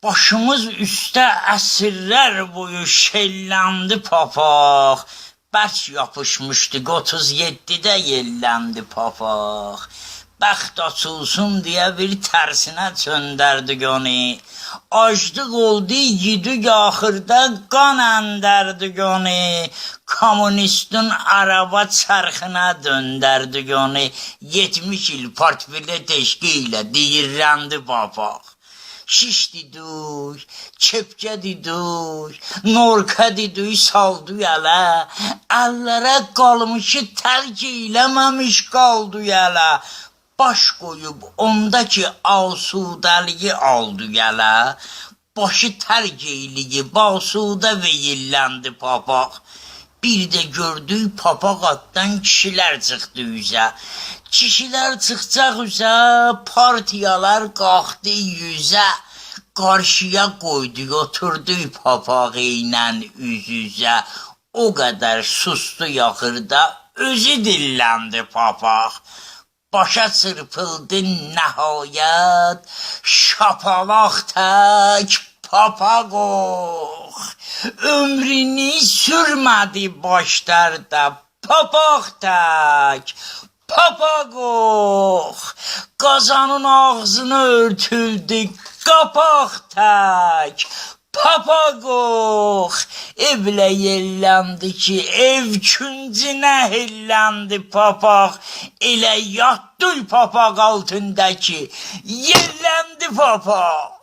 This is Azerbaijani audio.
Başımız üstə əsrlər boyu şelləndi papaq. Bərk yapışmışdı, 37-də yelləndi papaq. Bəxt açılsın deyə bir tərsinə çöndərdik onu. Aclıq oldu, yedik axırda qan əndərdik onu. Kommunistin araba çarxına döndərdik onu. 70 il partbilet eşqi ilə deyirləndi papaq. Şiş didik, kepkə didik, norka didik, saldı yələ. Əllərə qalmışı tərk eləməmiş qaldı yələ. Baş qoyub ondakı asudəliyi aldı yələ. Başı tərk eləyib basudə veyilləndi papaq. Bir də gördük papaq atdan kişilər çıxdı üzə. Kişilər çıxacaq üzə, partiyalar qalxdı yüzə. Qarşıya qoyduk, oturduk papağı ilə üz-üzə. O qədər sustu yaxırda, özü dilləndi papaq. Başa çırpıldı nəhayət, şapalaq tək papaq. Ömrünü sürmədi başlarda, papaq tək. Papaq, qazanın ağzını örtüldü, qapaq tək. Papaq, evlə yelləndi ki, ev küncünə hilləndi papaq. Elə yatdı papaq altındakı, yelləndi papaq.